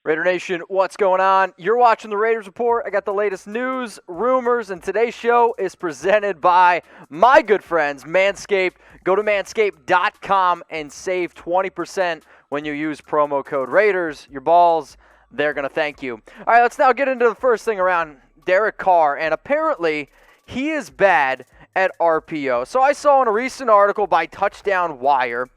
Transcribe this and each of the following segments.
Raider Nation, what's going on? You're watching the Raiders Report. I got the latest news, rumors, and today's show is presented by my good friends, Manscaped. Go to manscaped.com and save 20% when you use promo code Raiders. Your balls, they're going to thank you. All right, let's now get into the first thing around Derek Carr, and apparently he is bad at RPO. So I saw in a recent article by Touchdown Wire,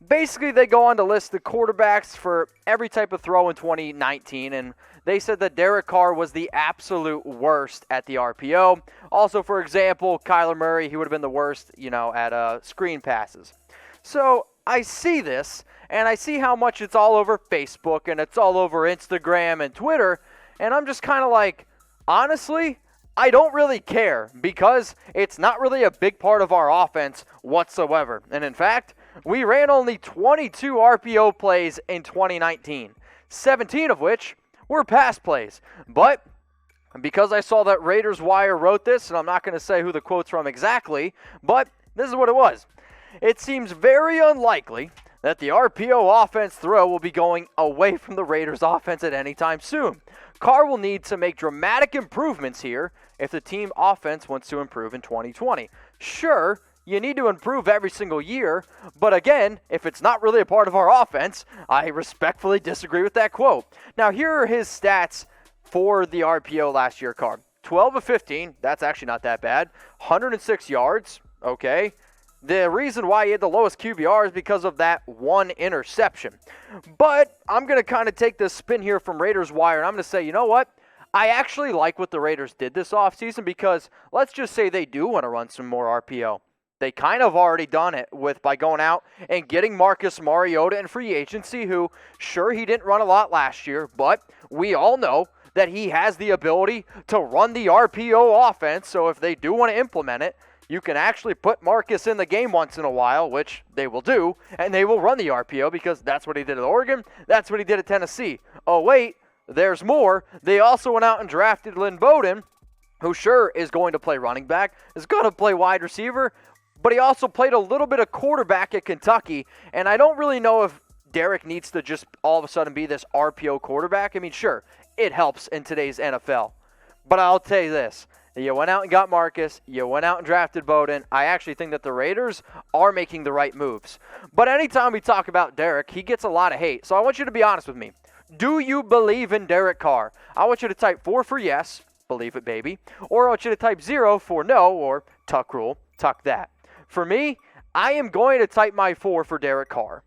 basically, they go on to list the quarterbacks for every type of throw in 2019, and they said that Derek Carr was the absolute worst at the RPO. Also, for example, Kyler Murray, he would have been the worst, at screen passes. So I see this, and I see how much it's all over Facebook, and it's all over Instagram and Twitter, and I'm just kind of like, honestly, I don't really care because it's not really a big part of our offense whatsoever. And in fact, we ran only 22 RPO plays in 2019, 17 of which were pass plays. But because I saw that Raiders Wire wrote this, and I'm not going to say who the quote's from exactly, but this is what it was. It seems very unlikely that the RPO offense throw will be going away from the Raiders offense at any time soon. Carr will need to make dramatic improvements here if the team offense wants to improve in 2020. Sure, you need to improve every single year, but again, if it's not really a part of our offense, I respectfully disagree with that quote. Now, here are his stats for the RPO last year, Carr. 12 of 15, that's actually not that bad. 106 yards, okay. The reason why he had the lowest QBR is because of that one interception. But I'm going to kind of take this spin here from Raiders Wire, and I'm going to say, you know what? I actually like what the Raiders did this offseason because let's just say they do want to run some more RPO. They kind of already done it by going out and getting Marcus Mariota in free agency, who, sure, he didn't run a lot last year, but we all know that he has the ability to run the RPO offense, so if they do want to implement it, you can actually put Marcus in the game once in a while, which they will do, and they will run the RPO because that's what he did at Oregon, that's what he did at Tennessee. Oh, wait, there's more. They also went out and drafted Lynn Bowden, who sure is going to play running back, is going to play wide receiver, but he also played a little bit of quarterback at Kentucky, and I don't really know if Derek needs to just all of a sudden be this RPO quarterback. I mean, sure, it helps in today's NFL, but I'll tell you this. You went out and got Marcus. You went out and drafted Bowden. I actually think that the Raiders are making the right moves. But anytime we talk about Derek, he gets a lot of hate. So I want you to be honest with me. Do you believe in Derek Carr? I want you to type 4 for yes, believe it, baby. Or I want you to type 0 for no, or tuck rule, tuck that. For me, I am going to type my 4 for Derek Carr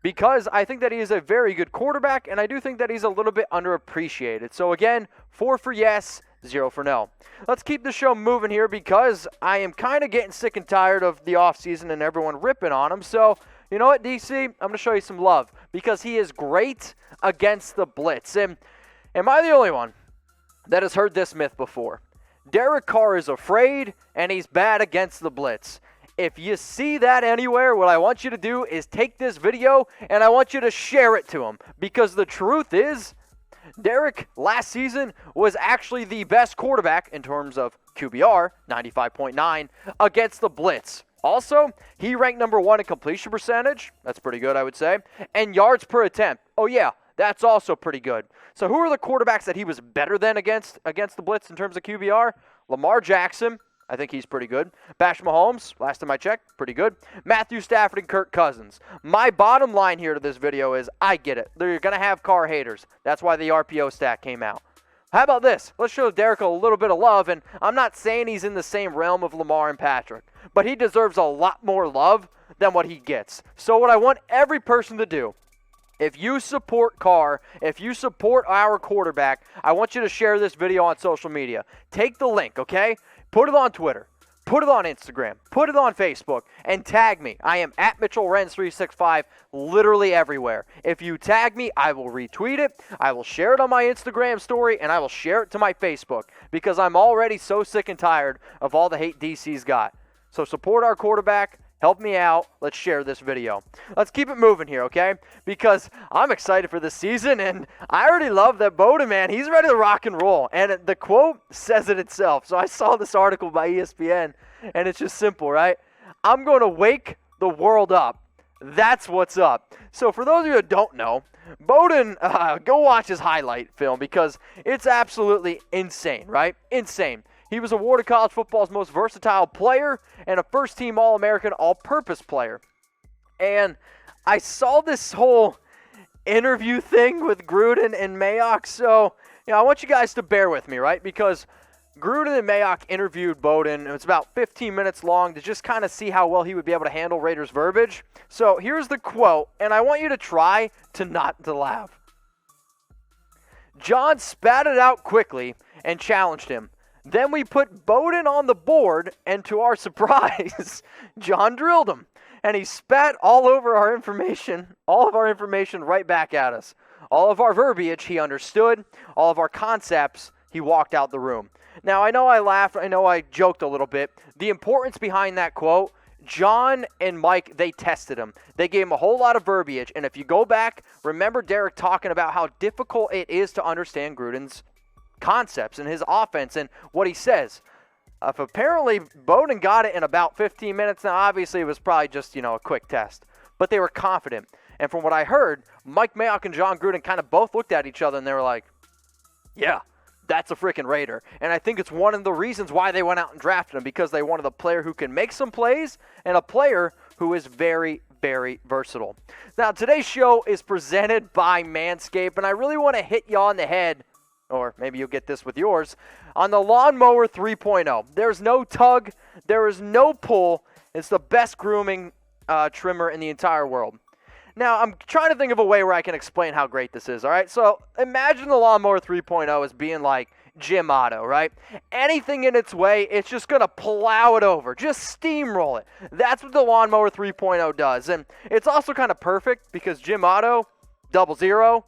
because I think that he is a very good quarterback, and I do think that he's a little bit underappreciated. So again, 4 for yes, 0 for no. Let's keep the show moving here because I am kind of getting sick and tired of the offseason and everyone ripping on him. So, you know what, DC? I'm going to show you some love because he is great against the Blitz. And am I the only one that has heard this myth before? Derek Carr is afraid and he's bad against the Blitz. If you see that anywhere, what I want you to do is take this video and I want you to share it to him because the truth is, Derek last season was actually the best quarterback in terms of QBR, 95.9, against the Blitz. Also, he ranked number 1 in completion percentage. That's pretty good, I would say. And yards per attempt. Oh, yeah, that's also pretty good. So who are the quarterbacks that he was better than against the Blitz in terms of QBR? Lamar Jackson. I think he's pretty good. Patrick Mahomes, last time I checked, pretty good. Matthew Stafford and Kirk Cousins. My bottom line here to this video is I get it. They're going to have Carr haters. That's why the RPO stat came out. How about this? Let's show Derek a little bit of love, and I'm not saying he's in the same realm of Lamar and Patrick, but he deserves a lot more love than what he gets. So what I want every person to do, if you support Carr, if you support our quarterback, I want you to share this video on social media. Take the link, okay? Put it on Twitter, put it on Instagram, put it on Facebook, and tag me. I am at MitchellRens365 literally everywhere. If you tag me, I will retweet it, I will share it on my Instagram story, and I will share it to my Facebook because I'm already so sick and tired of all the hate DC's got. So support our quarterback. Help me out. Let's share this video. Let's keep it moving here, okay? Because I'm excited for this season, and I already love that Bowden, man. He's ready to rock and roll. And the quote says it itself. So I saw this article by ESPN, and it's just simple, right? I'm going to wake the world up. That's what's up. So for those of you that don't know, Bowden, go watch his highlight film because it's absolutely insane, right? Insane. He was awarded college football's most versatile player and a first-team All-American all-purpose player. And I saw this whole interview thing with Gruden and Mayock, so I want you guys to bear with me, right? Because Gruden and Mayock interviewed Bowden. It was about 15 minutes long to just kind of see how well he would be able to handle Raiders verbiage. So here's the quote, and I want you to try to not to laugh. John spat it out quickly and challenged him. Then we put Bowden on the board, and to our surprise, John drilled him. And he spat all of our information right back at us. All of our verbiage he understood. All of our concepts, he walked out the room. Now, I know I laughed. I know I joked a little bit. The importance behind that quote, John and Mike, they tested him. They gave him a whole lot of verbiage. And if you go back, remember Derek talking about how difficult it is to understand Gruden's concepts and his offense and what he says. If apparently Bowden got it in about 15 minutes. Now, obviously, it was probably just, a quick test. But they were confident. And from what I heard, Mike Mayock and John Gruden kind of both looked at each other and they were like, yeah, that's a freaking Raider. And I think it's one of the reasons why they went out and drafted him, because they wanted a player who can make some plays and a player who is very, very versatile. Now, today's show is presented by Manscaped, and I really want to hit you on the head, or maybe you'll get this with yours, on the Lawnmower 3.0. There's no tug. There is no pull. It's the best grooming trimmer in the entire world. Now, I'm trying to think of a way where I can explain how great this is, all right? So imagine the Lawnmower 3.0 as being like Jim Otto, right? Anything in its way, it's just going to plow it over, just steamroll it. That's what the Lawnmower 3.0 does. And it's also kind of perfect because Jim Otto, 00,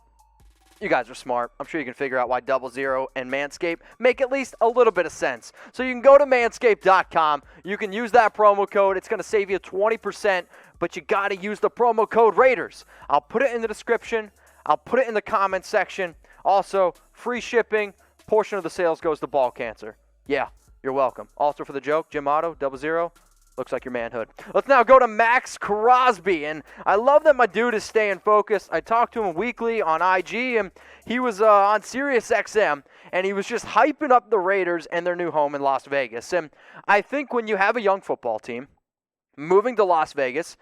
you guys are smart. I'm sure you can figure out why 00 and Manscaped make at least a little bit of sense. So you can go to manscaped.com. You can use that promo code. It's going to save you 20%, but you got to use the promo code Raiders. I'll put it in the description. I'll put it in the comments section. Also, free shipping. Portion of the sales goes to ball cancer. Yeah, you're welcome. Also for the joke, Jim Otto, 00. Looks like your manhood. Let's now go to Maxx Crosby, and I love that my dude is staying focused. I talked to him weekly on IG, and he was on Sirius XM, and he was just hyping up the Raiders and their new home in Las Vegas. And I think when you have a young football team moving to Las Vegas,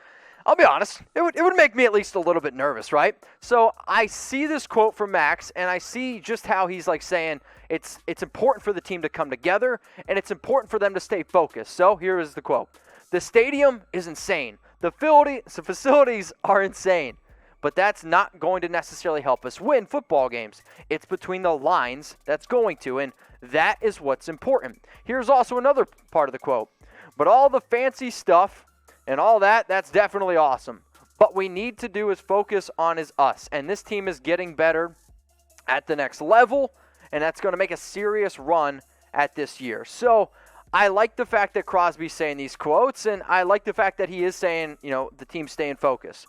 I'll be honest, it would make me at least a little bit nervous, right? So I see this quote from Max, and I see just how he's like saying it's important for the team to come together, and it's important for them to stay focused. So here is the quote. The stadium is insane. The facilities are insane. But that's not going to necessarily help us win football games. It's between the lines that's going to, and that is what's important. Here's also another part of the quote. But all the fancy stuff and all that's definitely awesome. What we need to do is focus on is us. And this team is getting better at the next level, and that's going to make a serious run at this year. So I like the fact that Crosby's saying these quotes, and I like the fact that he is saying, the team's staying focused.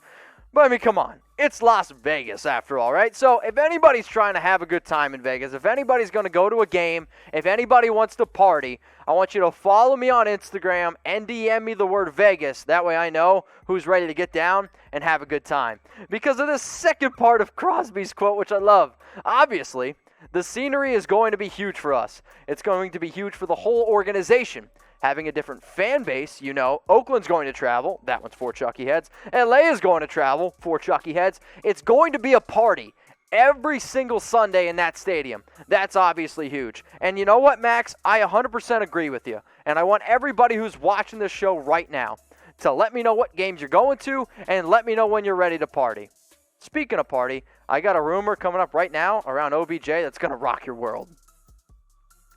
But, I mean, come on. It's Las Vegas, after all, right? So if anybody's trying to have a good time in Vegas, if anybody's going to go to a game, if anybody wants to party, I want you to follow me on Instagram and DM me the word Vegas. That way I know who's ready to get down and have a good time. Because of the second part of Crosby's quote, which I love. Obviously, the scenery is going to be huge for us. It's going to be huge for the whole organization. Having a different fan base, Oakland's going to travel. That one's for Chucky Heads. LA is going to travel for Chucky Heads. It's going to be a party every single Sunday in that stadium. That's obviously huge. And you know what, Max? I 100% agree with you. And I want everybody who's watching this show right now to let me know what games you're going to and let me know when you're ready to party. Speaking of party, I got a rumor coming up right now around OBJ that's going to rock your world.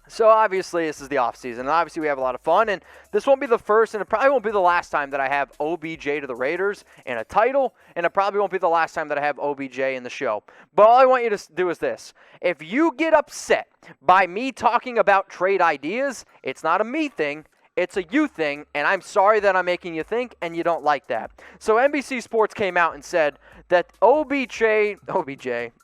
So obviously this is the offseason, and obviously we have a lot of fun, and this won't be the first, and it probably won't be the last time that I have OBJ to the Raiders in a title, and it probably won't be the last time that I have OBJ in the show. But all I want you to do is this. If you get upset by me talking about trade ideas, it's not a me thing. It's a you thing, and I'm sorry that I'm making you think, and you don't like that. So NBC Sports came out and said that OBJ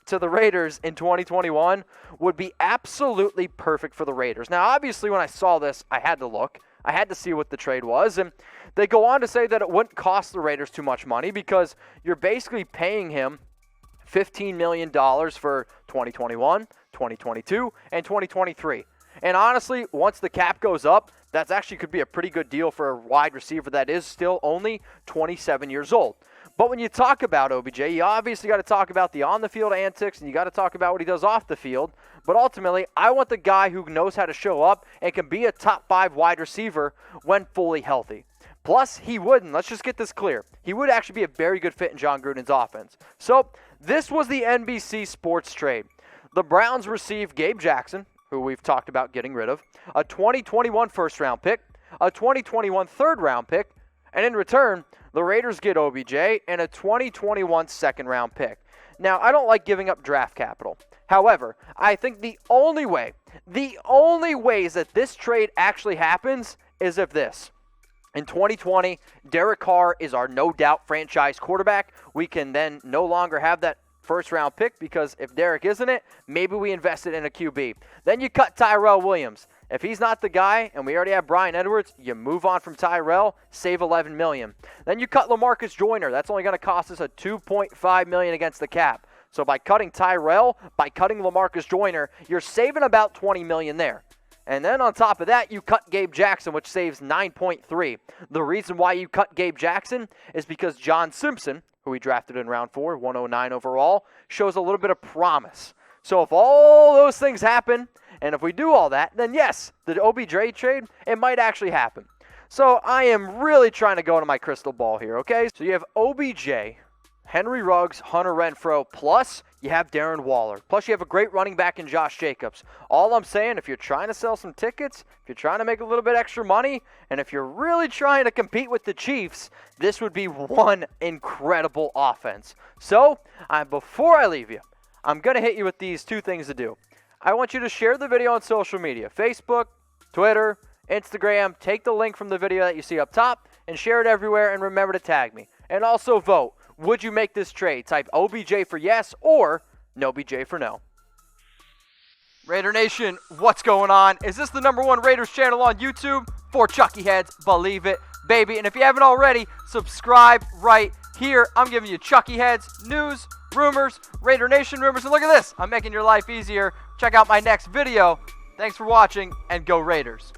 to the Raiders in 2021 would be absolutely perfect for the Raiders. Now, obviously, when I saw this, I had to look. I had to see what the trade was, and They go on to say that it wouldn't cost the Raiders too much money because you're basically paying him $15 million for 2021, 2022, and 2023. And honestly, once the cap goes up, that's actually could be a pretty good deal for a wide receiver that is still only 27 years old. But when you talk about OBJ, you obviously got to talk about the on-the-field antics, and you got to talk about what he does off the field. But ultimately, I want the guy who knows how to show up and can be a top 5 wide receiver when fully healthy. Plus, he wouldn't. Let's just get this clear. He would actually be a very good fit in John Gruden's offense. So, this was the NBC Sports trade. The Browns received Gabe Jackson, who we've talked about getting rid of, a 2021 first-round pick, a 2021 third-round pick, and in return, the Raiders get OBJ and a 2021 second-round pick. Now, I don't like giving up draft capital. However, I think the only ways that this trade actually happens is if this. In 2020, Derek Carr is our no-doubt franchise quarterback. We can then no longer have that first-round pick because if Derek isn't it, maybe we invested in a QB. Then you cut Tyrell Williams. If he's not the guy, and we already have Bryan Edwards, you move on from Tyrell, save $11 million. Then you cut LaMarcus Joyner. That's only going to cost us a $2.5 million against the cap. So by cutting Tyrell, by cutting LaMarcus Joyner, you're saving about $20 million there. And then on top of that, you cut Gabe Jackson, which saves $9.3. The reason why you cut Gabe Jackson is because John Simpson, who we drafted in round 4, 109 overall, shows a little bit of promise. So if all those things happen, and if we do all that, then yes, the OBJ trade, it might actually happen. So I am really trying to go into my crystal ball here, okay? So you have OBJ, Henry Ruggs, Hunter Renfrow, plus you have Darren Waller. Plus you have a great running back in Josh Jacobs. All I'm saying, if you're trying to sell some tickets, if you're trying to make a little bit extra money, and if you're really trying to compete with the Chiefs, this would be one incredible offense. So before I leave you, I'm going to hit you with these two things to do. I want you to share the video on social media, Facebook, Twitter, Instagram. Take the link from the video that you see up top and share it everywhere, and remember to tag me. And also vote. Would you make this trade? Type OBJ for yes or no BJ for no. Raider Nation, what's going on? Is this the #1 Raiders channel on YouTube? For Chucky Heads, believe it, baby. And if you haven't already, subscribe right here. I'm giving you Chucky Heads, news, rumors, Raider Nation rumors. And look at this. I'm making your life easier. Check out my next video. Thanks for watching, and go Raiders.